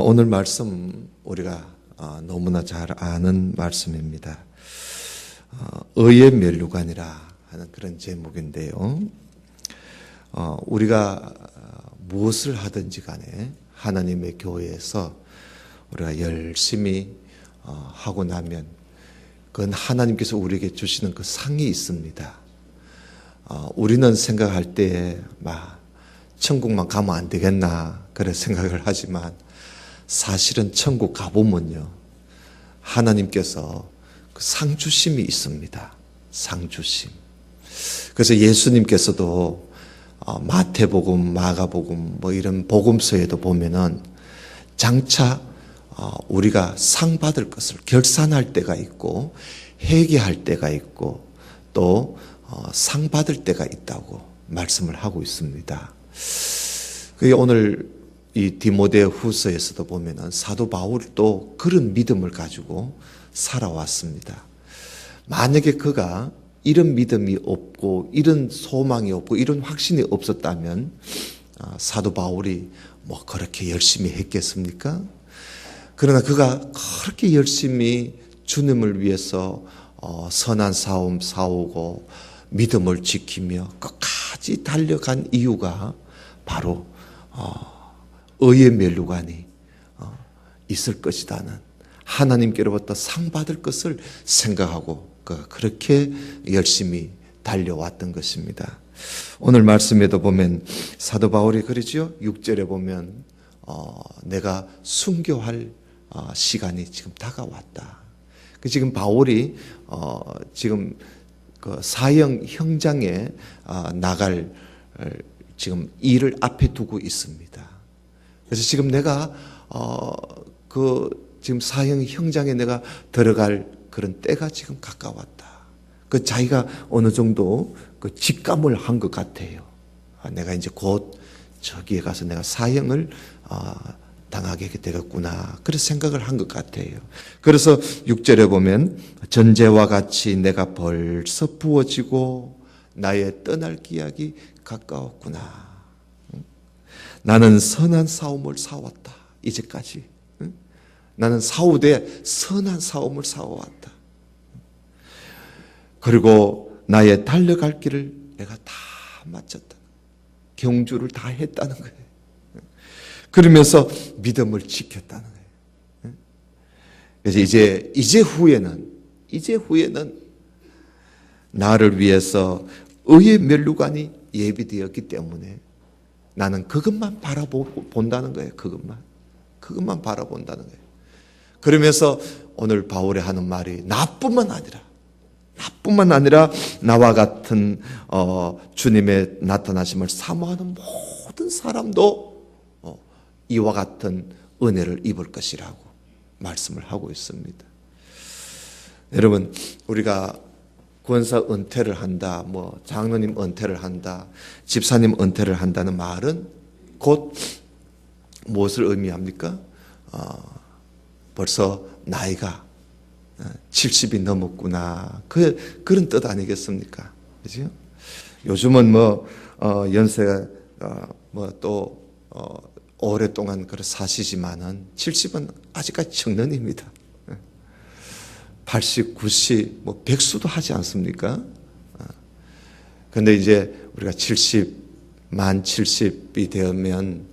오늘 말씀 우리가 너무나 잘 아는 말씀입니다. 의의 면류관이라 하는 그런 제목인데요. 우리가 무엇을 하든지 간에 하나님의 교회에서 우리가 열심히 하고 나면 그건 하나님께서 우리에게 주시는 그 상이 있습니다. 우리는 생각할 때에 천국만 가면 안 되겠나 그런 생각을 하지만 사실은 천국 가보면요, 하나님께서 그 상주심이 있습니다. 상주심. 그래서 예수님께서도 마태복음, 마가복음 이런 복음서에도 보면은 장차 우리가 상 받을 것을 결산할 때가 있고 회개할 때가 있고 또 상 받을 때가 있다고 말씀을 하고 있습니다. 그게 오늘 이 디모데후서에서도 보면은 사도 바울도 그런 믿음을 가지고 살아왔습니다. 만약에 그가 이런 믿음이 없고 이런 소망이 없고 이런 확신이 없었다면 사도 바울이 그렇게 열심히 했겠습니까? 그러나 그가 그렇게 열심히 주님을 위해서 선한 싸움 싸우고 믿음을 지키며 끝까지 달려간 이유가 바로 의의 면류관이 있을 것이다는 하나님께로부터 상 받을 것을 생각하고 그렇게 열심히 달려왔던 것입니다. 오늘 말씀에도 보면 사도 바울이 그러지요. 6절에 보면 내가 순교할 시간이 지금 다가왔다. 지금 바울이 지금 그 사형 형장에 나갈 지금 일을 앞에 두고 있습니다. 그래서 지금 내가 지금 사형 형장에 내가 들어갈 그런 때가 지금 가까웠다. 그 자기가 어느 정도 그 직감을 한 것 같아요. 내가 이제 곧 저기에 가서 내가 사형을 당하게 되겠구나. 그런 생각을 한 것 같아요. 그래서 6절에 보면 전제와 같이 내가 벌써 부어지고 나의 떠날 기약이 가까웠구나. 나는 선한 싸움을 싸웠다. 이제까지. 나는 싸우되 선한 싸움을 싸워왔다. 그리고 나의 달려갈 길을 내가 다 마쳤다. 경주를 다 했다는 거예요. 그러면서 믿음을 지켰다는 거예요. 그래서 이제 후에는 나를 위해서 의의 면류관이 예비되었기 때문에 나는 그것만 바라본다는 거예요. 그것만 바라본다는 거예요. 그러면서 오늘 바울이 하는 말이 나뿐만 아니라 나와 같은 주님의 나타나심을 사모하는 모든 사람도 이와 같은 은혜를 입을 것이라고 말씀을 하고 있습니다. 여러분, 우리가 권사 은퇴를 한다, 장로님 은퇴를 한다, 집사님 은퇴를 한다는 말은 곧 무엇을 의미합니까? 벌써 나이가 70이 넘었구나. 그런 뜻 아니겠습니까? 그죠? 요즘은 연세가 또 오랫동안 사시지만은 70은 아직까지 청년입니다. 80, 90, 100수도 하지 않습니까? 그런데 이제 우리가 만 70이 되면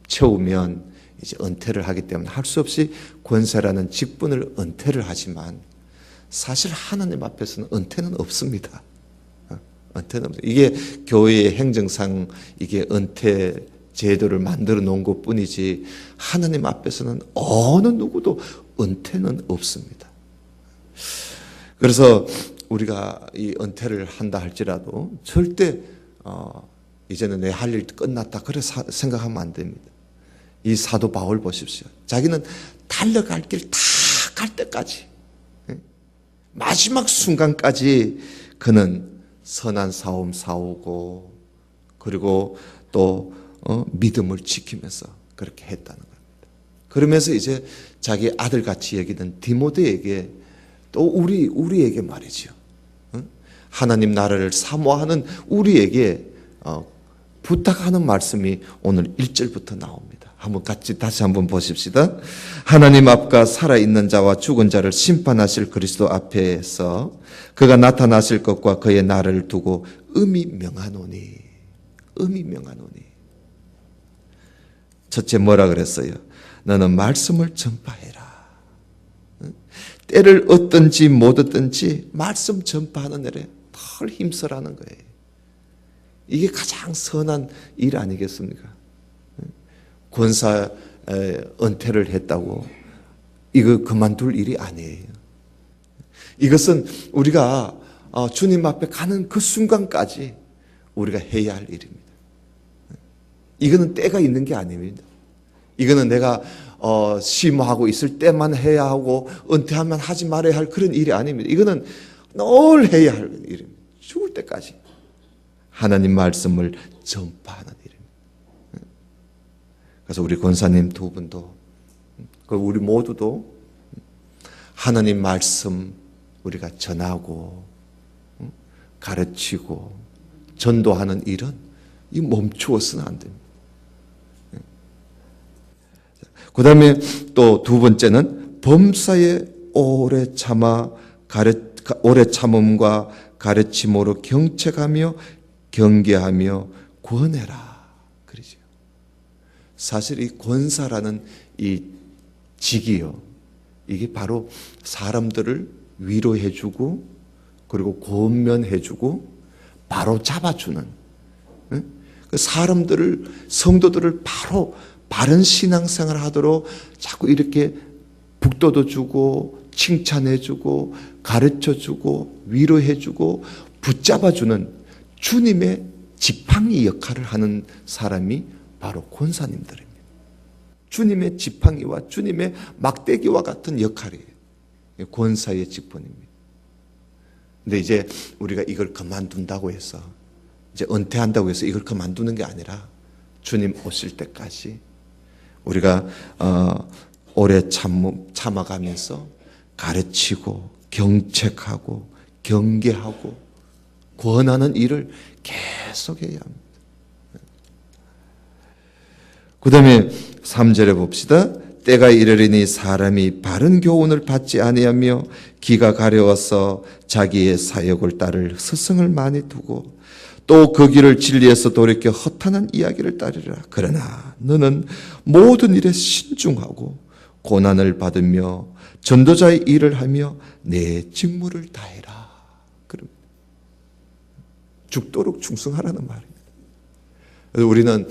채우면 이제 은퇴를 하기 때문에 할 수 없이 권사라는 직분을 은퇴를 하지만 사실 하나님 앞에서는 은퇴는 없습니다. 은퇴는 없습니다. 이게 교회의 행정상 이게 은퇴 제도를 만들어 놓은 것 뿐이지 하나님 앞에서는 어느 누구도 은퇴는 없습니다. 그래서 우리가 이 은퇴를 한다 할지라도 절대 이제는 내 할 일 끝났다 그래 생각하면 안 됩니다. 이 사도 바울 보십시오. 자기는 달려갈 길 다 갈 때까지 마지막 순간까지 그는 선한 싸움 싸우고 그리고 또 믿음을 지키면서 그렇게 했다는 겁니다. 그러면서 이제 자기 아들같이 여기던 디모데에게 또 우리에게 말이죠. 하나님 나라를 사모하는 우리에게 부탁하는 말씀이 오늘 1절부터 나옵니다. 한번 같이 다시 한번 보십시다. 하나님 앞과 살아있는 자와 죽은 자를 심판하실 그리스도 앞에서 그가 나타나실 것과 그의 날을 두고 의미 명하노니. 첫째 뭐라 그랬어요? 너는 말씀을 전파해라. 때를 얻든지 못 얻든지 말씀 전파하는 일에 덜 힘쓰라는 거예요. 이게 가장 선한 일 아니겠습니까? 권사 은퇴를 했다고 이거 그만둘 일이 아니에요. 이것은 우리가 주님 앞에 가는 그 순간까지 우리가 해야 할 일입니다. 이거는 때가 있는 게 아닙니다. 이거는 내가 심호하고 있을 때만 해야 하고 은퇴하면 하지 말아야 할 그런 일이 아닙니다. 이거는 늘 해야 할 일입니다. 죽을 때까지 하나님 말씀을 전파하는 일입니다. 그래서 우리 권사님 두 분도 우리 모두도 하나님 말씀 우리가 전하고 가르치고 전도하는 일은 이 멈추어서는 안 됩니다. 그 다음에 또 두 번째는 범사에 오래 참음과 가르침으로 경책하며 경계하며 권해라. 그러죠. 사실 이 권사라는 이 직이요. 이게 바로 사람들을 위로해주고 그리고 권면해주고 바로 잡아주는 그 사람들을 성도들을 바로 바른 신앙생활 하도록 자꾸 이렇게 북돋워 주고 칭찬해 주고 가르쳐 주고 위로해 주고 붙잡아 주는 주님의 지팡이 역할을 하는 사람이 바로 권사님들입니다. 주님의 지팡이와 주님의 막대기와 같은 역할이에요. 권사의 직분입니다. 근데 이제 우리가 이걸 그만둔다고 해서 이제 은퇴한다고 해서 이걸 그만두는 게 아니라 주님 오실 때까지 우리가 오래 참아가면서 가르치고 경책하고 경계하고 권하는 일을 계속해야 합니다. 그 다음에 3절에 봅시다. 때가 이르리니 사람이 바른 교훈을 받지 아니하며 귀가 가려워서 자기의 사역을 따를 스승을 많이 두고 또 그 길을 진리에서 돌이켜 허탄한 이야기를 따르라. 그러나 너는 모든 일에 신중하고 고난을 받으며 전도자의 일을 하며 내 직무를 다해라. 그럼 죽도록 충성하라는 말입니다. 우리는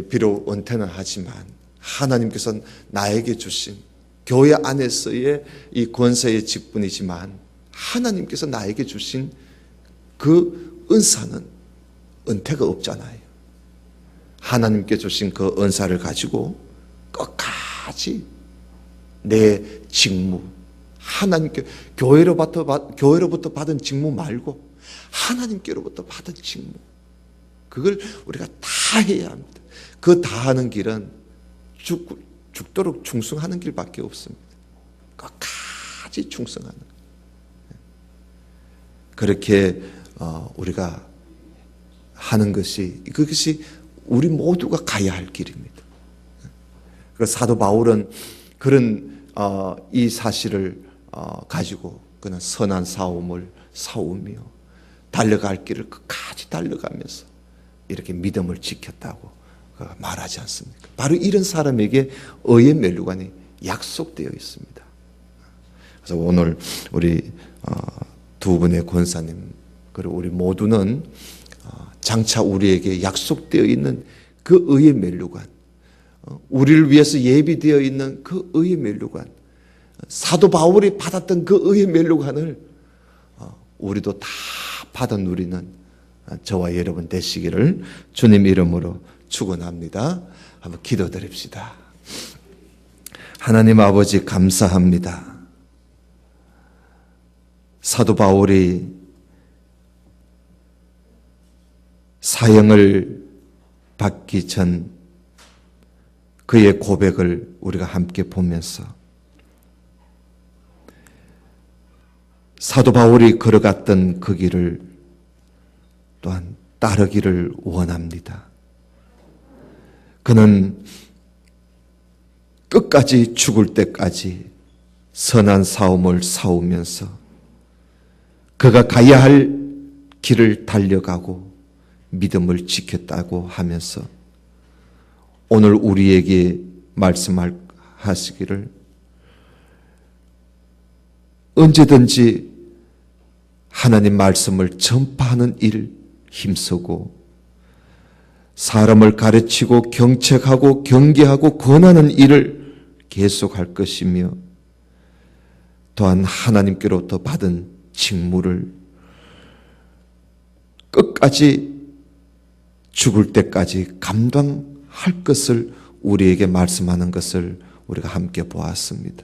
비록 은퇴는 하지만 하나님께서 나에게 주신 교회 안에서의 이 권세의 직분이지만 하나님께서 나에게 주신 그 은사는 은퇴가 없잖아요. 하나님께 주신 그 은사를 가지고 끝까지 내 직무, 하나님께 교회로부터 받은 직무 말고 하나님께로부터 받은 직무, 그걸 우리가 다 해야 합니다. 그 다 하는 길은 죽도록 충성하는 길밖에 없습니다. 끝까지 충성하는 길. 그렇게 우리가 하는 그것이 우리 모두가 가야 할 길입니다. 그래서 사도 바울은 그런 이 사실을 가지고 그는 선한 싸움을 싸우며 달려갈 길을 끝까지 달려가면서 이렇게 믿음을 지켰다고 말하지 않습니까? 바로 이런 사람에게 의의 면류관이 약속되어 있습니다. 그래서 오늘 우리 두 분의 권사님 그리고 우리 모두는 장차 우리에게 약속되어 있는 그 의의 면류관, 우리를 위해서 예비되어 있는 그 의의 면류관, 사도 바울이 받았던 그 의의 면류관을 우리도 다 받아 누리는 저와 여러분 되시기를 주님 이름으로 축원합니다. 한번 기도드립시다. 하나님 아버지 감사합니다. 사도 바울이 사형을 받기 전 그의 고백을 우리가 함께 보면서 사도 바울이 걸어갔던 그 길을 또한 따르기를 원합니다. 그는 끝까지 죽을 때까지 선한 싸움을 싸우면서 그가 가야 할 길을 달려가고 믿음을 지켰다고 하면서 오늘 우리에게 말씀하시기를 언제든지 하나님 말씀을 전파하는 일 힘쓰고 사람을 가르치고 경책하고 경계하고 권하는 일을 계속할 것이며 또한 하나님께로부터 받은 직무를 끝까지 죽을 때까지 감당할 것을 우리에게 말씀하는 것을 우리가 함께 보았습니다.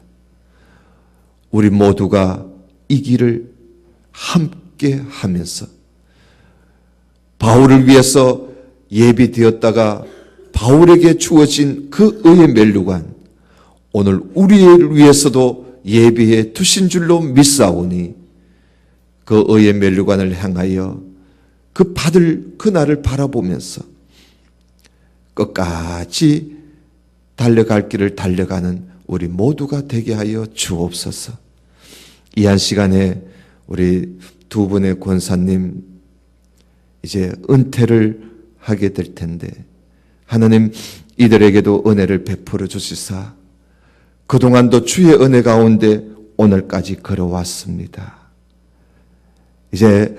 우리 모두가 이 길을 함께 하면서 바울을 위해서 예비되었다가 바울에게 주어진 그 의의 면류관, 오늘 우리를 위해서도 예비해 두신 줄로 믿사오니 그 의의 면류관을 향하여 그 받을 그날을 바라보면서 끝까지 달려갈 길을 달려가는 우리 모두가 되게 하여 주옵소서. 이 한 시간에 우리 두 분의 권사님 이제 은퇴를 하게 될 텐데 하나님 이들에게도 은혜를 베풀어 주시사 그동안도 주의 은혜 가운데 오늘까지 걸어왔습니다. 이제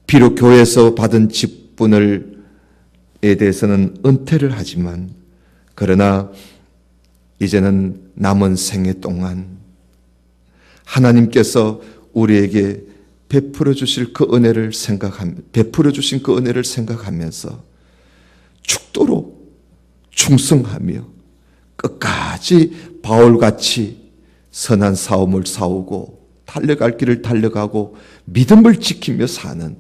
비록 교회에서 받은 직분에 대해서는 은퇴를 하지만 그러나 이제는 남은 생애 동안 하나님께서 우리에게 베풀어 주실 그 은혜를 베풀어 주신 그 은혜를 생각하면서 죽도록 충성하며 끝까지 바울같이 선한 싸움을 싸우고 달려갈 길을 달려가고 믿음을 지키며 사는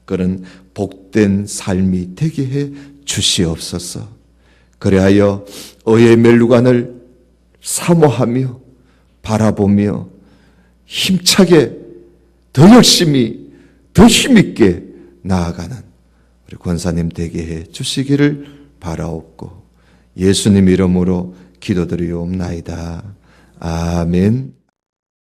그런 복된 삶이 되게 해 주시옵소서. 그리하여 의의 면류관을 사모하며 바라보며 힘차게 더 열심히 더 힘있게 나아가는 우리 권사님 되게 해 주시기를 바라옵고 예수님 이름으로 기도드리옵나이다. 아멘.